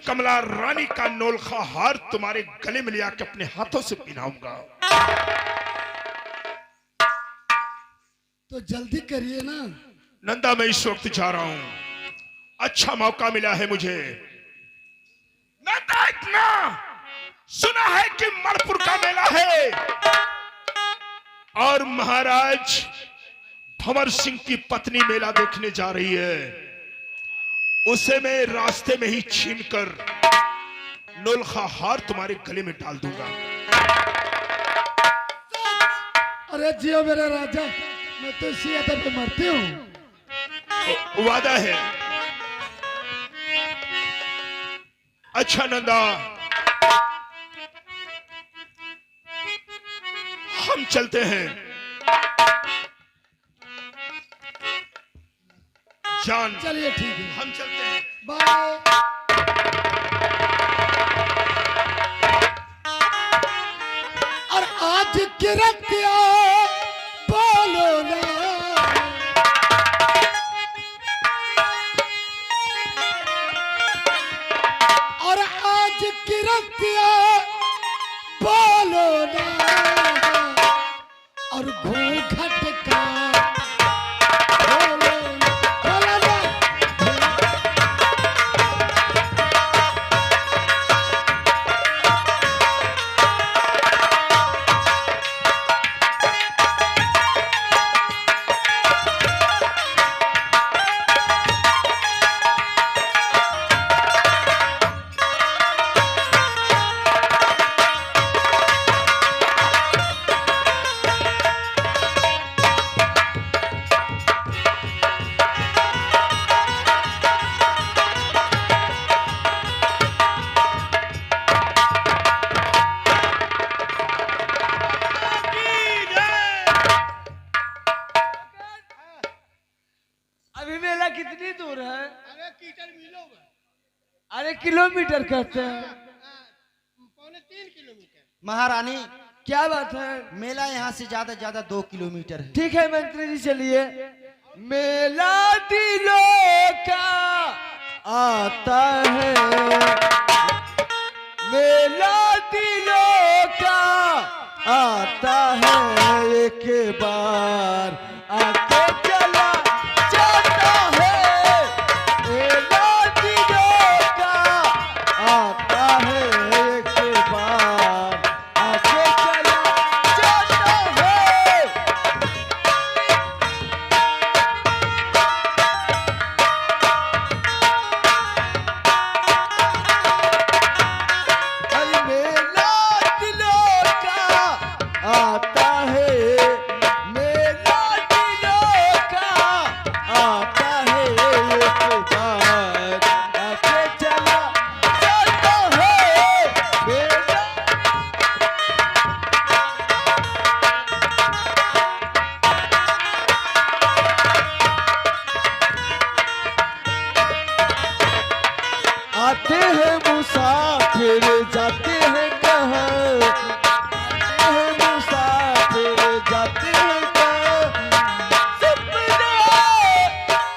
कमला रानी का नोलखा हार तुम्हारे गले में लिया के अपने हाथों से पहनाऊंगा। तो जल्दी करिए ना। नंदा मैं इस वक्त जा रहा हूं, अच्छा मौका मिला है मुझे। नंदा इतना सुना है कि मणिपुर का मेला है और महाराज भंवर सिंह की पत्नी मेला देखने जा रही है। उसे मैं रास्ते में ही छीनकर नोलखा हार तुम्हारे गले में डाल दूंगा। अरे जियो मेरा राजा, मैं तो इसी आदर पे मरती हूँ। वादा है। अच्छा नंदा, हम चलते हैं। जान चलिए ठीक है, हम चलते हैं। बाय। और आज की रतिया बोलो ना, और आज की रतिया बोलो ना, और घूंघट का बोलो ना, बोलो ना। अभी मेला कितनी दूर है? अरे कीटर मिलो बा। अरे किलोमीटर कहते हैं। पौने 3 किलोमीटर। महारानी, क्या बात है? मेला यहाँ से ज्यादा 2 किलोमीटर है। ठीक है मंत्री जी, चलिए। मेला दिलों का आता है, मेला दिलों का आता है, एक बार आके चला जाता है। मेला दिलों का आता है, एक बार आके चला जाता है। अरे मेला दिलों का आता है, मेला दिलों का आता है, एक बार आके चला जाता है। मेला आते हैं मुसाफिर, जाते हैं कहाँ, आते हैं मुसाफिर, जाते हैं कहाँ, सपने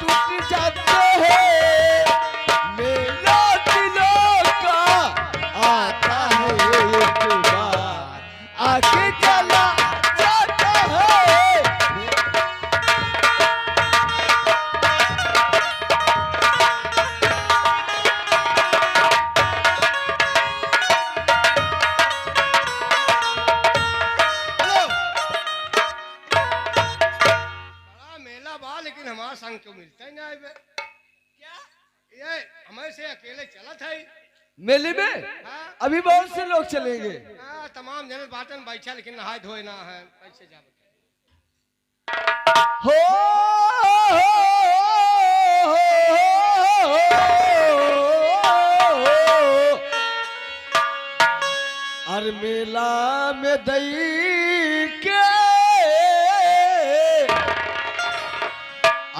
टूट जाते हैं। मेला दिलों का आता है, एक बार आके चला जाता है। हेलो। बड़ा मेला बा, लेकिन हमारा संग क्यों मिलता ही ना है बे? क्या ये हमें से अकेले चलत है? मेले में हाँ? अभी बहुत से लोग चलेंगे। हाँ, तमाम जने बाटन बैठा, लेकिन नहाए धोए ना है। कैसे जा बता? हो अर मेला में दई के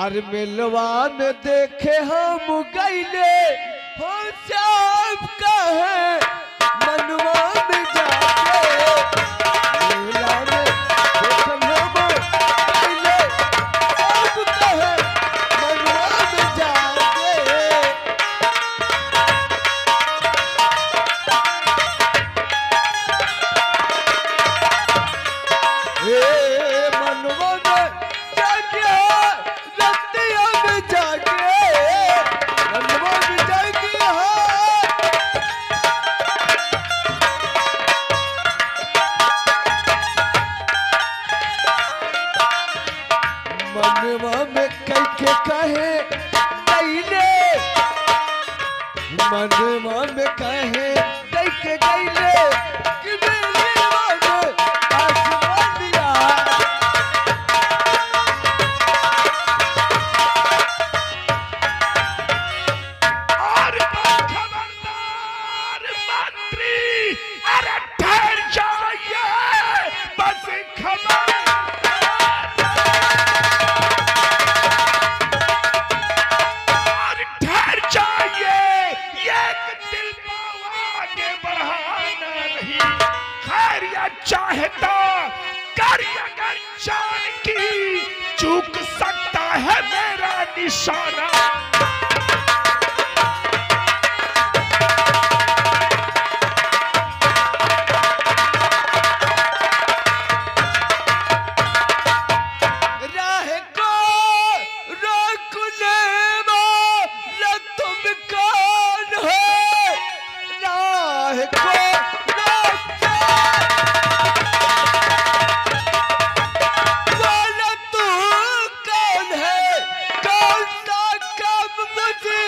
अर मेलवा में देखे हम गईले हो सब कहे मनवा में जाके मेला में देखे हम गईले सब कहे मनवा में जाके कहे गईले मनवा में कहे देख गईले कि मेरी मन आसमानिया और खबरदार मंत्री, अरे ठहर जाइए, बस और ठहर जाइए, ये दिल को आगे बढ़ाना नहीं, खैर या चाहता कर अगर जान की चूक सकता है मेरा निशाना। राह को रोक लेवा न तुम कौन हो राह को रोक वाला तू कौन है कौन सा काम मुझे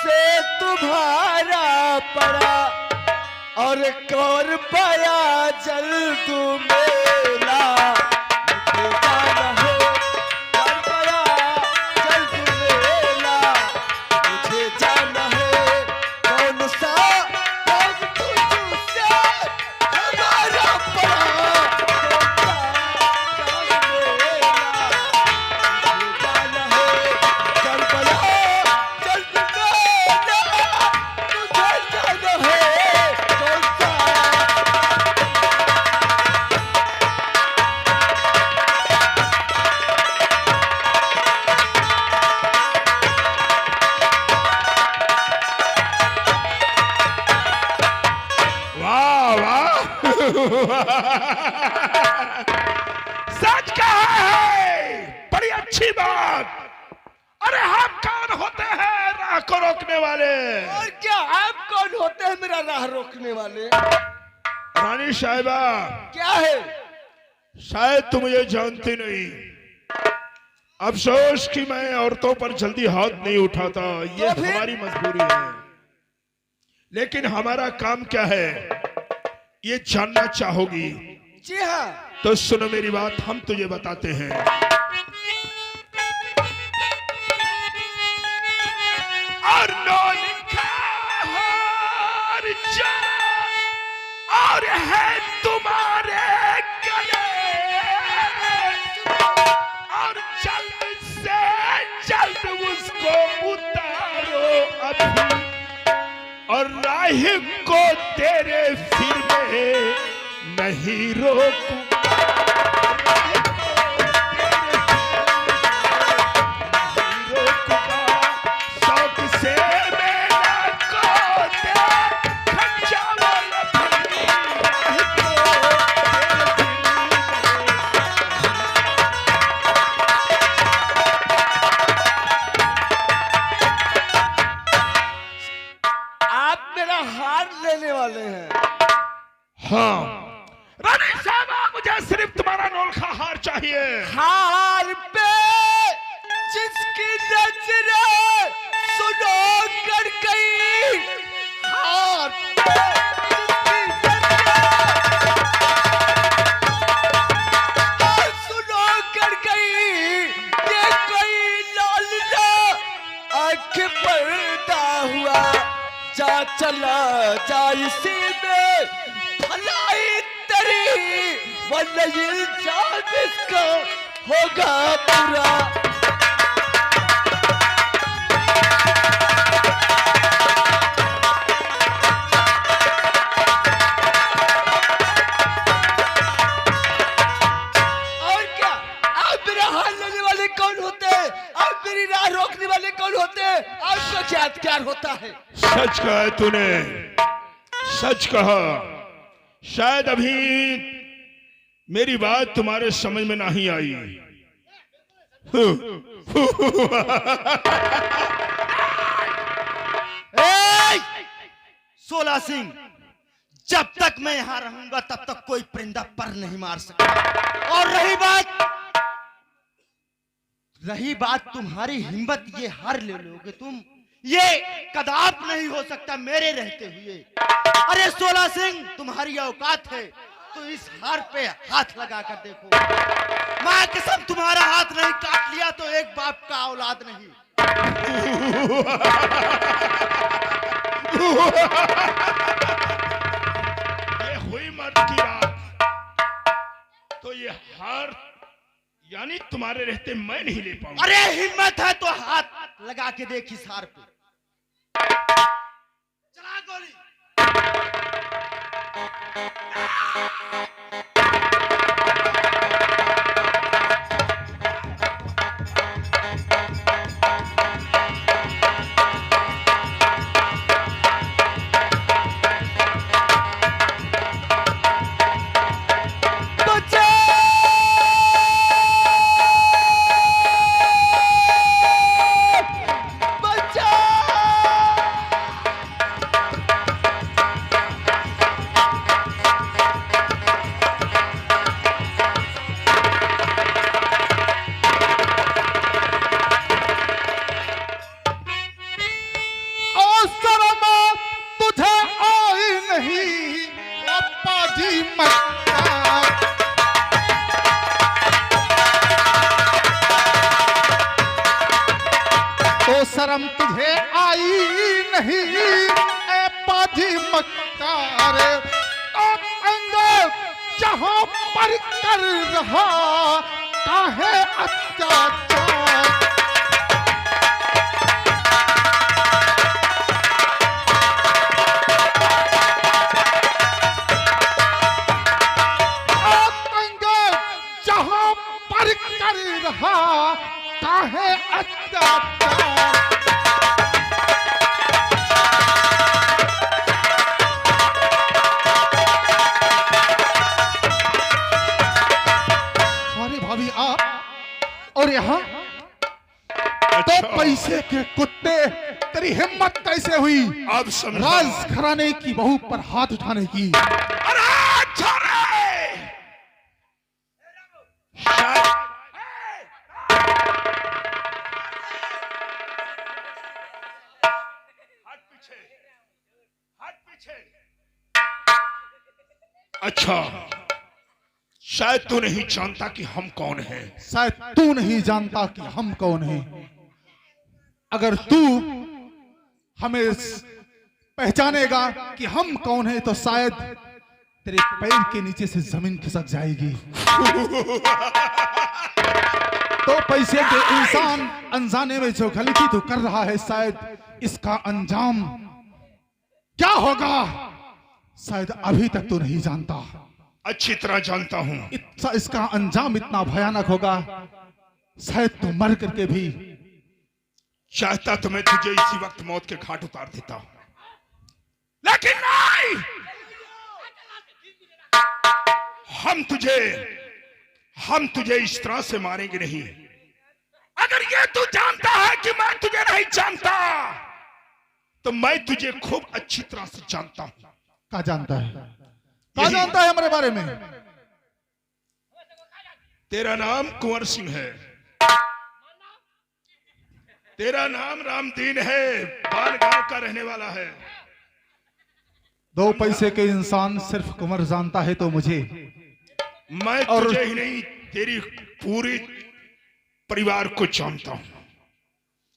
से तुम्हारा पड़ा और कौन पाया जल्द मेला मुझे जाना है कौन सा काम तुझसे हमारा पड़ा मुझे जाना है करबला जल्द मेला मुझे जाना है कौन सा वाह वाह सच कहा है, बड़ी अच्छी बात। अरे हम कौन होते हैं राह को रोकने वाले? और क्या आप कौन होते हैं मेरा राह रोकने वाले? रानी साहिबा, क्या है? शायद तुम मुझे जानती नहीं। अफसोस कि मैं औरतों पर जल्दी हाथ नहीं उठाता, ये तो फिर? हमारी मजबूरी है। लेकिन हमारा काम क्या है ये जानना चाहोगी? जी हाँ। तो सुनो मेरी बात, हम तुझे बताते हैं। और नौन का हार जा और है तुम्हारे गले, और जल्द से जल्द उसको उतारो अभी, और राह को तेरे फिर में नहीं रोकूं। शौक से मेरा को देखा जाओ अभी, राह को आप मेरा हार लेने वाले हैं। हाँ रानी साहबा, मुझे सिर्फ तुम्हारा नौलखा हार चाहिए। हार पे जिसकी नजरें सुनो कर गई, हार पे जिसकी नजरें सुनो कर गई, ये कोई लालना आंख पर्दा हुआ, जा चला जा इसी में भलाई तेरी, वरना ये इल्जाम इसका होगा पूरा। और क्या आप मेरा हाल लेने वाले कौन होते हैं? आप मेरी राह रोकने वाले कौन होते हैं? आपका क्या अख्तियार होता है? सच कहा है तूने, सच कहा। शायद अभी मेरी बात तुम्हारे समझ में नहीं आई। सोला सिंह, जब तक मैं यहां रहूंगा तब तक कोई परिंदा पर नहीं मार सकता। और रही बात रही बात तुम्हारी हिम्मत, ये हार ले लोगे तुम, ये कदाप नहीं हो सकता मेरे रहते हुए। अरे 16 सिंह, तुम्हारी औकात है तो इस हार पे हाथ लगा कर देखो। मां कसम, तुम्हारा हाथ नहीं काट लिया तो एक बाप का औलाद नहीं। ये हुई मर्द की बात, तो ये हार यानी तुम्हारे रहते मैं नहीं ले पाऊंगा। अरे हिम्मत है तो हाथ लगा के देख इस हार पे। चला गोली। शर्म तुझे आई नहीं ए पाजी मक्कार, अंग जहां पर कर रहा काहे अत्याचार। अंग जहां पर कर रहा काहे अत्याचार। और यहाँ तो पैसे के कुत्ते, तेरी हिम्मत कैसे हुई अब समझा। राज घराने की बहू पर हाथ उठाने की? अरे छोरे! शायद हाथ पीछे, हाथ पीछे। अच्छा, शायद तू नहीं जानता कि हम कौन हैं। शायद तू नहीं जानता कि हम कौन हैं। अगर तू हमें पहचानेगा कि हम कौन हैं तो शायद तेरे पैर के नीचे से जमीन खिसक जाएगी। तो पैसे के इंसान अनजाने में जो गलती तो कर रहा है, शायद इसका अंजाम क्या होगा शायद अभी तक तो नहीं जानता। अच्छी तरह जानता हूं। इसका अंजाम इतना भयानक होगा शायद तू मर करके भी। चाहता तो मैं तुझे इसी वक्त मौत के घाट उतार देता, लेकिन नहीं। हम तुझे इस तरह से मारेंगे नहीं। अगर ये तू जानता है कि मैं तुझे नहीं जानता, तो मैं तुझे खूब अच्छी तरह से जानता हूं। क्या जानता है? क्या जानता है हमारे बारे में? तेरा नाम कुंवर सिंह है, तेरा नाम रामदीन है, बालगांव का रहने वाला है। दो पैसे के इंसान सिर्फ कुंवर जानता है तो मुझे, मैं तुझे ही नहीं तेरी पूरी परिवार को जानता हूं,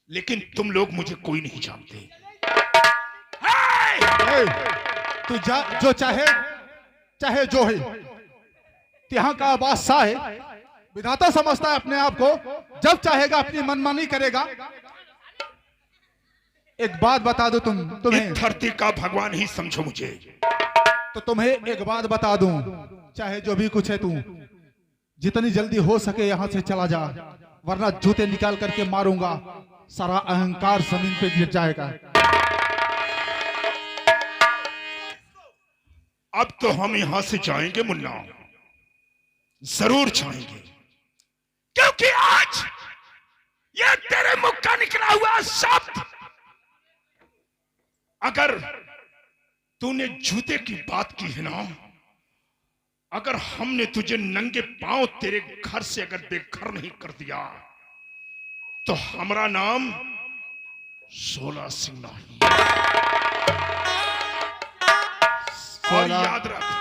लेकिन तुम लोग मुझे कोई नहीं जानते। तू जो चाहे जो है, यहाँ का बादशाह है, विधाता समझता है अपने आप को, जब चाहेगा अपनी मनमानी करेगा। एक बात बता दो तुम्हें धरती का भगवान ही समझो मुझे। तो तुम्हें एक बात बता दूं, चाहे जो भी कुछ है तू जितनी जल्दी हो सके यहां से चला जा, वरना जूते निकाल करके मारूंगा, सारा अहंकार जमीन पे गिर जाएगा। अब तो हम यहां से जाएंगे मुन्ना, जरूर जाएंगे, क्योंकि आज ये तेरे मुख का निकला हुआ शब्द, अगर तूने जूते की बात की है ना, अगर हमने तुझे नंगे पांव तेरे घर से अगर बेघर नहीं कर दिया, तो हमारा नाम सोला सिंह नहीं। और याद रख,